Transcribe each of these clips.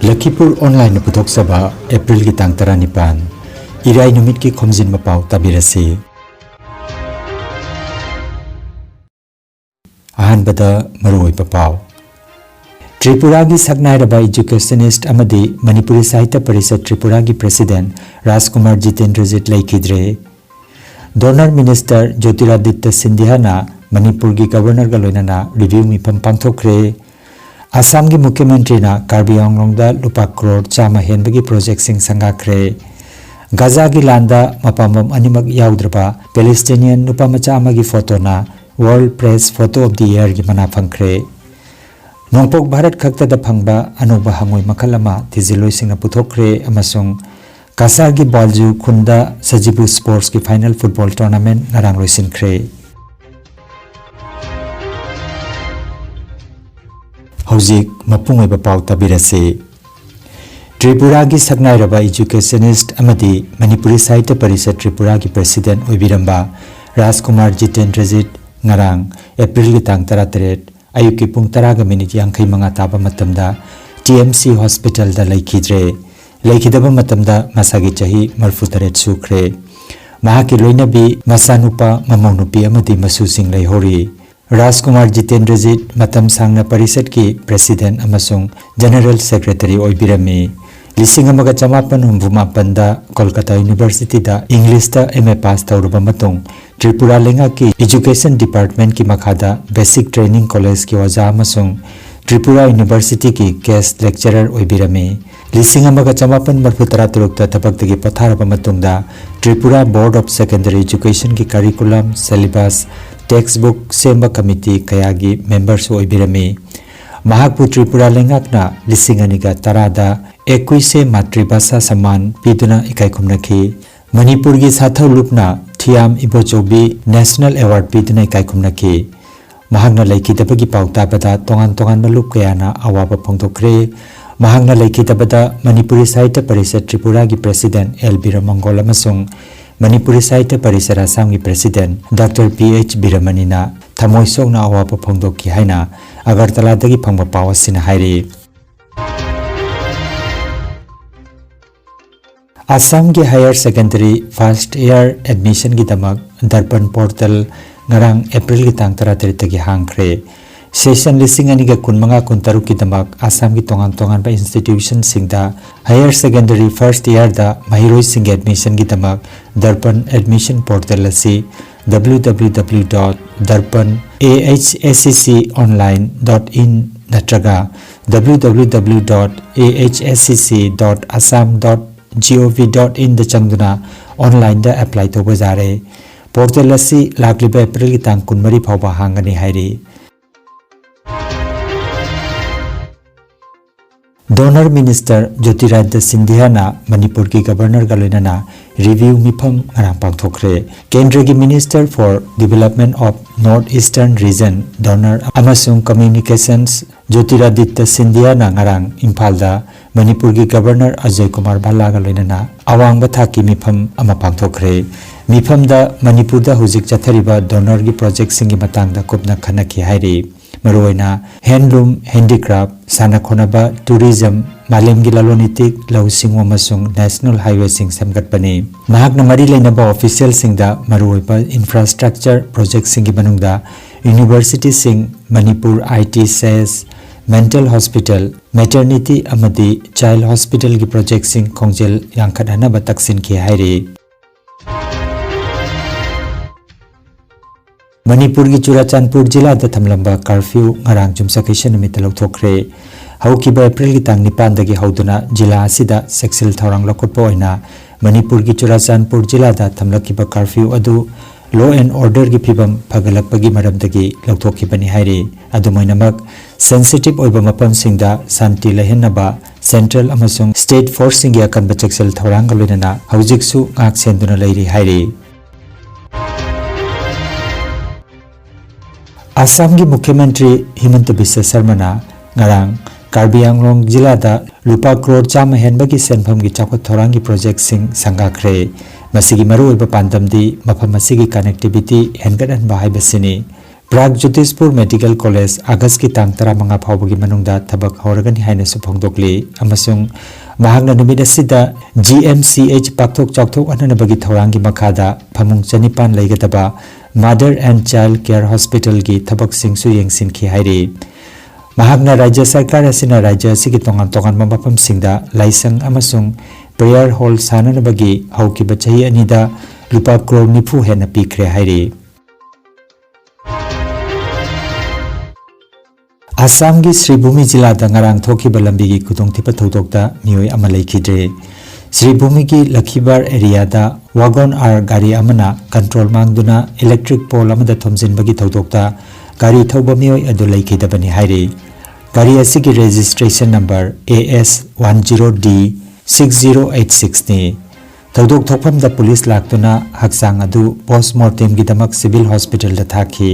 Lakhipuronline puthok saba April ki tang 19 Irai numit ki Khomjinba Pao tabirasi Ahanbada maroi Pao Tripura ki saknairaba educationist amadi Manipuri Sahitya Parishad Tripura ki President Rajkumar Jitendrajit Laikhidre Donor Minister Jyotiraditya Sindhya na Manipur ki Governor ga loinana review mifam pangthokre Assam ki Mukhyamantri na Karbi Anglong da lupa crore chama henbagi project sing sangakre Gaza ki landa mapamam animak yaudraba Palestinian lupa macha amagi photo na World Press Photo of the Year ki mana phangkre Nongpok Bharat khakta da phangba anuba hangoi makhalama tiziloi singna puthokre amasung Cachar ki Balju Khunda Sajibu Sports ki final football tournament ngarang loisinkhre Hauzik mapungoi Pao tabirase Tripura ki saknairaba educationist amadi Manipuri Sahitya Parishad Tripura ki President oibiramba Rajkumar Jitendrajit ngarang April ki tang 13 ayuki pung 10:45 taba matamda TMC Hospital da laikhidre laikhidaba matamda masagi chahi 43 sukre mahaki loinabi masanupa mamaunupi amadi masu sing laihori Rajkumar Jitendrajit matam sangna parishad ki President amasung General Secretary oibirami Lising amaga chamapan humbumapan da Kolkata University da English da MA pass tauruba matung Tripura lenga ki Education Department ki makhada Basic Training College ki waja amasung Tripura University ki guest lecturer oibirami Lising amaga chamapan marfutara turukta tabagdagi patharaba matung da Tripura Board of Secondary Education ki curriculum syllabus textbook semba committee kayagi members oibirami Mahakpu Tripura lengakna lisinganiga tarada Equise Matribhasha Saman piduna ikaikhumnakhi Manipur ki sathau lupna Thiam Ibochobi National Award piduna ikaikhumnakhi Mahakna laikhidabagi pautabada tongan malup kayana awaba phongthokre Mahakna laikhidabada Manipuri Sahitya Parishad Tripura ki President L. Biramangol amasung Manipuri Sahitya Parishad Assam ki President Dr. P.H. Biramanina thamoi sokna awaba phongdokki haina Agartala dagi phangba Pao asina hairi Assam ki higher secondary first year admission ki damak Darpan portal ngarang April ki tang 13 tagi hangkre session listing ani ga kunmanga kuntaruk ki damak Assam ki tongan ba institution singda higher secondary first year da mahiroi sing admission ki damak Darpan admission portal asi www.darpanahscconline.in natraga www.ahscc.assam.gov.in da changduna online da apply to bazare portal asi lakliba April ki tang 13 phawba hangani hairi Donor Minister Jyotiraditya Sindhya na Manipur ki Governor ga loinana review mifam ngarang pangthokre Kendra ki Minister for Development of Northeastern Region Donor amasung Communications Jyotiraditya Sindhya na ngarang Imphal da Manipur ki Governor Ajay Kumar Bhalla ga loinana awang bathaki mifam ama pangthokre mifam da Manipur da hujik chathariba donor ki project singi matang da kupna khanaki hairi Maroina handloom handicraft sanakhonaba tourism malemgi lalonitik lausing amasung national highway sing samgatpani mahakna mari leinaba official singda maroiba infrastructure project singi manungda university sing Manipur IT SES mental hospital maternity amadi child hospital ki project sing khongjel yangkhadhana bataksin ki hairi Manipur ki Churachandpur jila da thamlamba curfew ngarang jumsakisha numit lauthokre haukiba April ki tang 9 dagi hauduna jila asida sexil thorang lokotpa oina Manipur ki Churachandpur jila da thamlakiba curfew adu law and order ki phibam phagalakpagi maramdagi lauthokibani hairi adumoinamak sensitive oiba mapam singda santi lehenaba central amasung state force singya kanba sexil thorang galoinana haujiksu ngak senduna leiri hairi Assam ki Mukhyamantri Himanta Biswa Sarma na ngarang Karbi Anglong jila da lupa crore chama henbagi senpham ki chakot thorang ki project sing sangakre masigi maru oiba pandamdi mafam masigi connectivity hengadan ba haibasini Pragjyotispur Medical College August ki tang 15 phawbagi manungda thabak hawragani haina su phongdokli amasung mahakna numit asida GMCH pakthok chakthok ananabagi thaurangi makhada phamung chanipan leigadaba Mother and Child Care Hospital gi thabak singsu yengsin khi hairi mahakna rajya sarkar asina rajya sigi tongan tongan mapam singda laisang amasung prayer hall sananabagi haukiba chahi anida lupa crore nifu hena pikre hairi Assam gi Sribhumi jila da ngarang thoki balambi gi kudong thipa thodok da mioi ama lekhidre Sribhumi gi Lakhibar area da wagon r gari amana control mangduna electric pole amada thomjin bagi thodok da gari thoba mioi adu lekhidabani haire gari asigi registration number AS10D 6086 ni thodok thokpham da police laktuna haksang adu postmortem gi damak civil hospital da thaki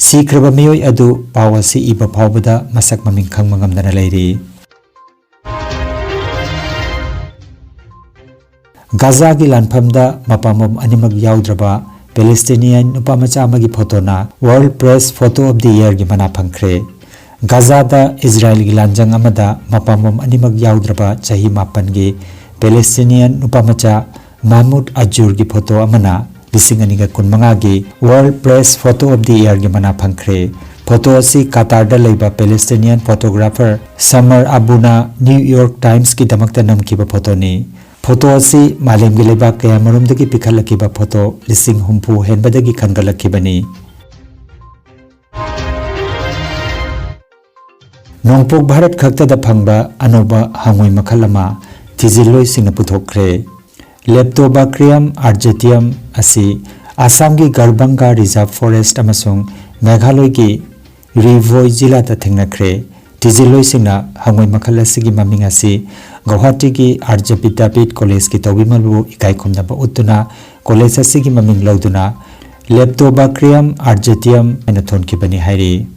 Sikraba mioi adu pawasi iba phawbada masak maming khangma ngamdana leiri Gaza gi lanphamda mapamom animak yaudraba Palestinian upamacha amagi photo na World Press Photo of the Year gi mana phangkhre Gaza da Israel gi lanjang amada mapamom animak yaudraba chahi mapan gi Palestinian upamacha Mahmoud Ajur gi photo amana Lisingani kunmanga gi World Press Photo of the Year gi mana phangkhre photo asi Qatar da leiba Palestinian photographer Samar Abuna New York Times ki damakta namkiba photo ni photo asi malem gi leiba kaya marum dagi pikhalakiba photo lising humpu henbadagi khangalakibani Nongpok Bharat khakta da phangba anoba hangoi makhalama thiziloi singna puthokre Leptobacterium argentium asi Assam gi Garbanga Reserve Forest amasung Meghaloi gi Rivoi jila ta thengnakhre tiziloi singna hangoi makhala sigi maming asi Guwahati gi Arya Vidyapit College ki tobimalbu ikai khumna ba utuna college asigi maming lauduna Leptobacterium argentium ena thonki bani hairi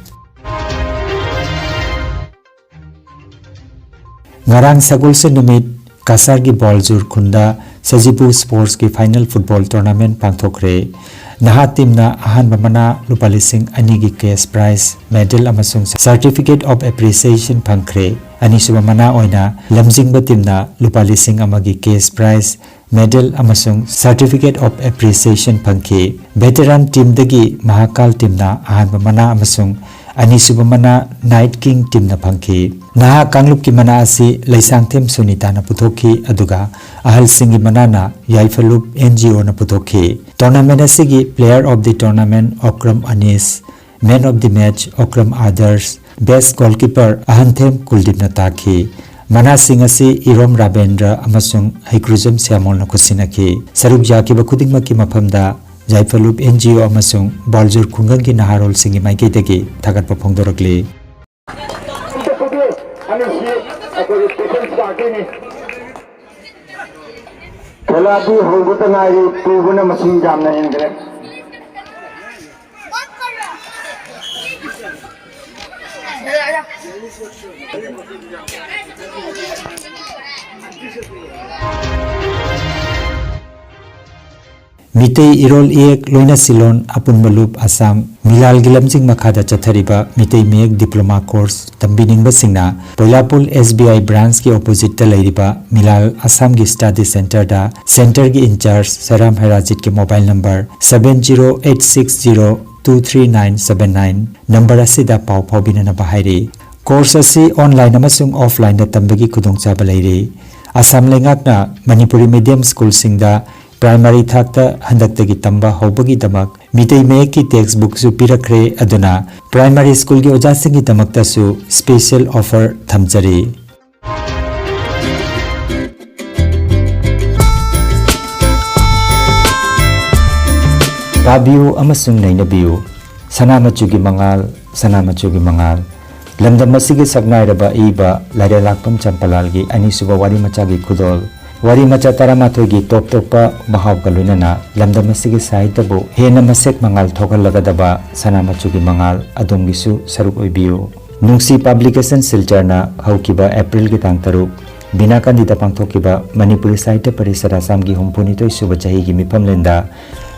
Ngarang sagul se numit Cachar gi Boljur khunda Sajibu Sports ki final football tournament pangthokre naha teamna ahan bamana lupa lising ani gi cash prize medal amasung certificate of appreciation phangkhre ani subamana oina lamjingba teamna lupa lising amagi cash prize medal amasung certificate of appreciation phangki veteran team dagi Mahakal teamna ahan bamana amasung ani subamana Night King team na phangki naha kanglup ki mana asi leisangthem sunita na puthoki aduga ahal singi manana yaifalup NGO na puthoki tournament asigi player of the tournament Okram Anis man of the match Okram Others best goalkeeper ahanthem Kuldip na taki mana singasi Irom Rabendra amasung Haikrujam Syamol na kusinaki saruk yakiba khudingma ki maphamda Jaifalup NGO amasung Boljur khungang ki naharol singi maiki degi thagat phongdorokli Keladi hogota ngai tuguna masing jamna hengre Mitei Irol Ek Loina Silon Apun Malup Assam Milal Gilamjing Makhada Chathariba Mitei Mek Diploma Course Tambining Basingna Poilapul SBI branch ki opposite ta leiriba Milal Assam gi Study Center da center gi incharge Saram Harajit ki mobile number 7086023979 number asida pau phobinana bahairi course asi online amasung offline da tambagi khudongchaba leiri Assam lengakna Manipuri medium school singda primary thakta handaktagi tamba hobagi damak mitei me ki textbook su pirakre aduna primary school gi oja singi damakta su special offer thamjari tabiu amasung nainabiu sanamachugi mangal lamdam masigi sagnai raba iba lare lakpam champalal gi ani suba wari machagi khudol Wari macha taramathoi gi top topa mahab galunana lamdam asigi saitabu hena masek mangal thogallagadaba sanamachugi mangal adongisu saruk oibiu nungsi publication silchar haukiba April gi tang taruk bina kandida pangthokiba Manipuri Sahitya Parishad Assam gi humpuni toi suba chahi gi mifam lenda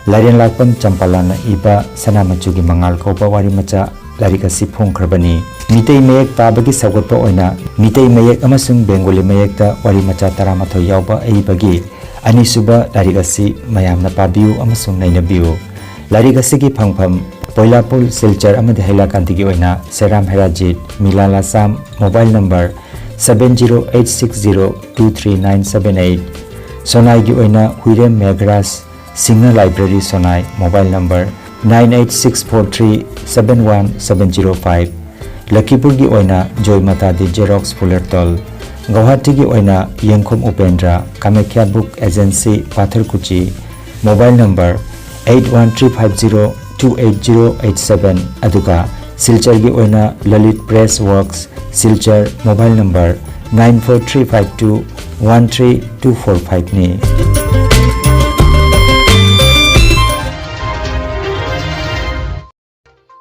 Larian Lakpam Champalana Iba Sanamachugi Mangal Kopa Warimacha Larikasi Phongkrabani Mitei Mayek Tabagi Sagotpa Oina Mitei Mayek Amasung Bengali Mayekta Warimacha Taramato Yauba Eibagi Anisuba Larikasi Mayamna Pabiu Amasung Nainabiu Larikasigi Phangpham Poilapul Silchar Amadi Hailakantigi Oina Seram Herajit Milala Sam Mobile number 7086023978 Sonai gi oina Huirem Megras Signal Library Sonai mobile number 9864371705 Lakhipur gi oina Joy Matadi Xerox Fullertol Guwahati gi oina Yengkhom Upendra Kamekhya Book Agency Patharkuchi mobile number 8135028087 aduga Silchar gi oina Lalit Press Works Silchar mobile number 943521325 ni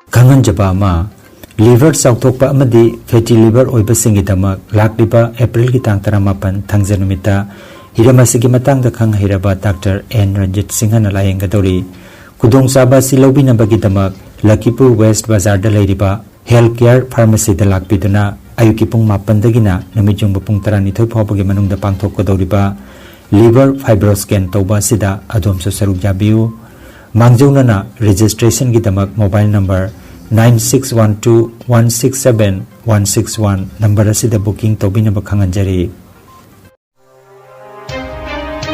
Kangan jaba ma liver sautokpa amadi fatty liver oiba singidamak lakliba April ki tang 18 thangjanumita hiramasigi matang da khang hiraba Dr. N Ranjit Singhana layeng gadori kudong saba silobi nabagi damak Lakhipur West Bazar da leiriba healthcare pharmacy da lakbiduna ayuki pung mapan dagina namijung bapung tarani thoi phobagi manung da pangthok kodoriba liver fibroscan toba sida adom so saruk jabiu mangjaunana registration gi damak mobile number 9612167161 number asida booking tobina bakhanganjari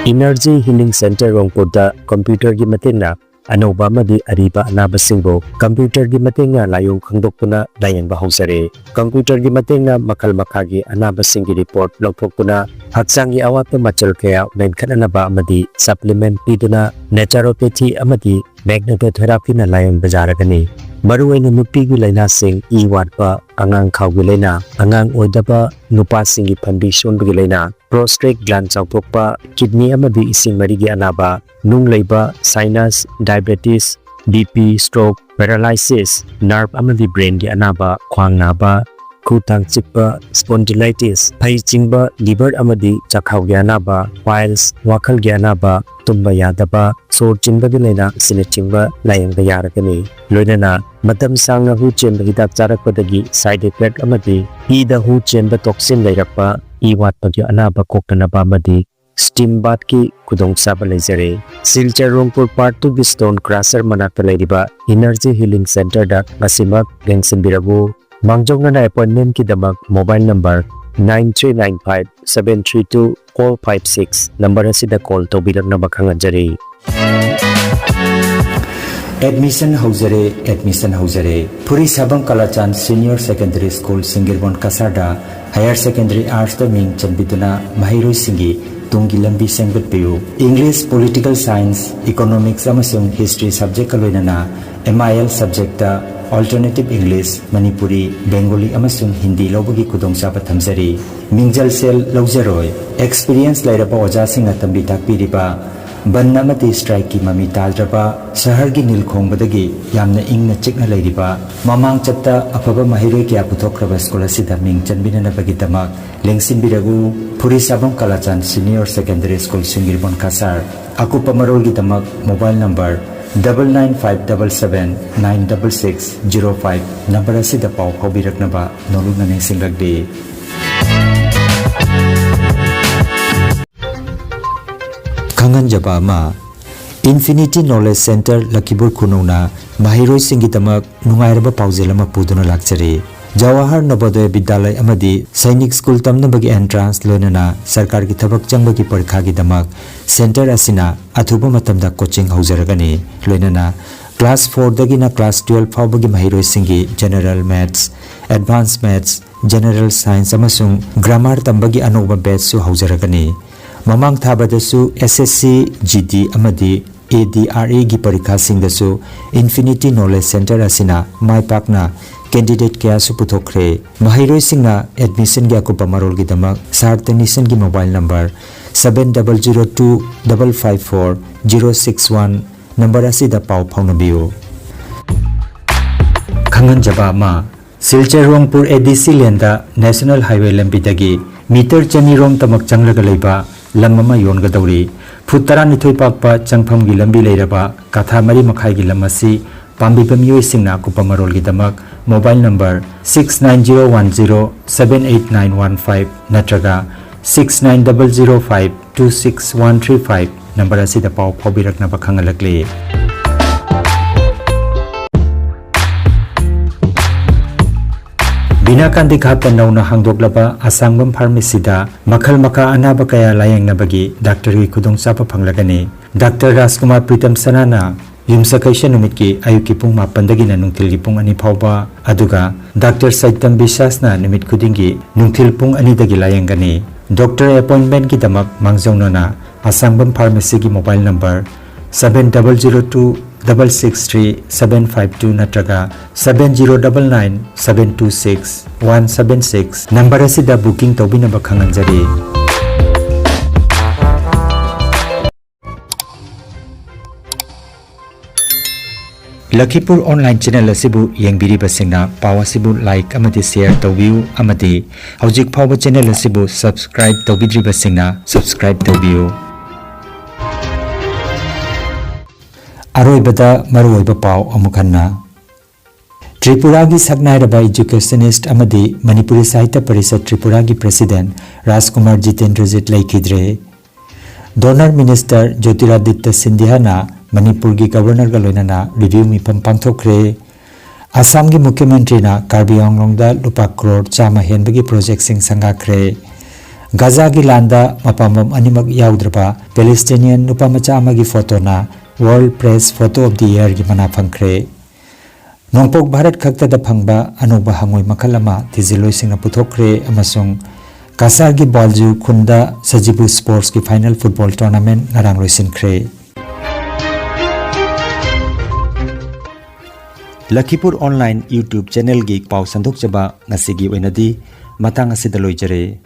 Energy Healing Center Rongpurda computer gi matenga Anoba madi ariba anabasingbo computer gi matenga layong khangdokpuna layengba hausare computer gi matenga makal makhagi anabasingi report lawthokpuna haksangi awatpa machal kaya menkhananaba amadi supplement piduna naturopathy amadi magnetotherapy na layeng bajaragani maruwaina nupigi laina sing I watpa angang khawgi laina angang oidaba nupa singi phambi sonbagi laina prostate gland chawthokpa kidney amadi ising marigi anaba nung leiba sinus diabetes BP stroke paralysis nerve amadi brain gi anaba khwang naba khutang chikpa spondylitis phai chingba liver amadi chakhau gi anaba piles wakhal gi anaba tumba yadaba sor chinba gi laina sine chingba layang da yarakani loinana matam sangna hu chem hidak charakpadagi side effect amadi I da hu chem toxin lairakpa I watpa gi anaba koktanaba amadi steam bath ki kudong saba lejare Silchar Rongpur part 2 gi stone crusher manakta leiriba energy healing center da ngasimak gengsin birabu mangjongna appointment ki damak mobile number 9395732456 number asida call tobirakna bakhanganjari Admission Hauzare Puri Sabang Kalachan Senior Secondary School Singirbon Kasarda Higher Secondary Arts da Ming Chanbiduna Mahiroi Singi Tungi Lambi Sengbat Piu English Political Science Economics Amasung History Subject Kaloinana MIL Subject da Alternative English Manipuri Bengali Amasung Hindi Lobagi Kudong Saba Thamjari Mingjal Sel Lawjaroi Experience Lairaba Oja Singa Tambi Takpiriba Bannamati strike ki mami taldraba shahar gi nilkhongbadagi yamna ingna chikna leiriba mamang chatta afaba mahiroi kya puthokraba school asida ming chanbinana bagi damak lengsin biragu Puri Sabang Kalachan Senior Secondary School Singirbon Kasar akupa marol gi damak mobile number 9957796605 number asida pau khobiraknaba nolunga nengsinglagdi Kangan jaba ma Infinity Knowledge Center Lakhipur Khunungna Mahiroi singi damak nungairaba paujelama puduna lakchari Jawahar Navodaya Vidyalaya amadi Sainik School tamnabagi entrance loinana sarkar gi thabak changbagi parikha gi damak center asina athuba matamda coaching haujaragani loinana class 4 dagina class 12 phawbagi mahiroi singi general maths advanced maths general science amasung grammar tambagi anoba batch su haujaragani Mamang thabadasu SSC GD amadi ADRA gi parikha singdasu Infinity Knowledge Center asina mai pakna candidate kya su puthokre mahiroi singna admission gi akupa marol gi damak sartanisan gi mobile number 7002554061 number asida pau phaunabiu Khangan jaba ma Silchar Rongpur ADC lenda National Highway lambidagi meter chani rom tamak changlaga leiba lamama yonga dawri foot 12 पाकपा चंगफमगी लंबी लेरबा काथा मरी मखाई गी लमसी पाम्बिबा मियोइसिंगना कुपा मरोलगिदमक mobile number 6910178915 नत्रगा 6900526135 number असिदा पाव फाउबिरकनबा खंगलकले। बिना कांदी खात नौना हांगदोकलबा असांगबम फार्मेसीदा मखल मखा अनाबा कया लायंगनबगी doctor की खुदोंचाबा फंगलगनी। डॉक्टर राजकुमार प्रीतम सनाना युमसकैशा नुमित की अयुकी पुंग 9 नुंथिल की पुंग 2 फाउबा अदुगा डॉक्टर सैतम विश्वासना नुमित खुदिंगी नुंथिल पुंग 2 दगी लायंगनी। डॉक्टर अपॉइंटमेंट की दमक मांगजौनना असांगबम फार्मेसी की मोबाइल नंबर 7002-663-752 नत्रगा 7099-726-176 नंबर असिदा बुकिंग तौबिनबा खंगंजरी। लखीपुर ऑनलाइन चैनल असिबु येंबिरिबसिंगना पाव असिबु लाइक अमति शेयर तौबियु अमति हौजिक फावबा चैनल असिबु सब्सक्राइब तौबिद्रिबसिंगना सब्सक्राइब तौबियु। अरोइबदा मरुओइबा पाव अमुखन्ना त्रिपुरा की सकनाइरबा एजुकेशनिस्ट अमदी मणिपुरी साहित्य परिषद त्रिपुरा की प्रेसिडेंट राजकुमार जितेंद्रजीत लैखिद्रे। डोनर मिनिस्टर ज्योतिरादित्य सिंधियाना मणिपुर की गवर्नर का लोइनाना रिव्यू मिफम पांथोखरे। असम की मुख्यमंत्री ना कार्बी आंगलोंगदा लुपा करोड़ 100 हेनबगी प्रोजेक्ट सिंग संगाखरे। गाजा की लांदा मपामम अनिमक याउद्रबा पैलेस्टीनियन नुपा मचा अमगी फोटोना world press photo of the year की मना फंखरे। नोंपोक भारत खक्तदा फंगबा अनोबा हंगोई मखलमा थिजिलोइसिंगना पुथोखरे अमसुंग कासार की बॉलजू खुंदा सजीबू स्पोर्ट्स की फाइनल फुटबॉल टूर्नामेंट ngarang लोइसिनखरे। लखीपुर ऑनलाइन यूट्यूब चैनल की पाव संदोक जबा ngasi gi oinadi matang asida loijare।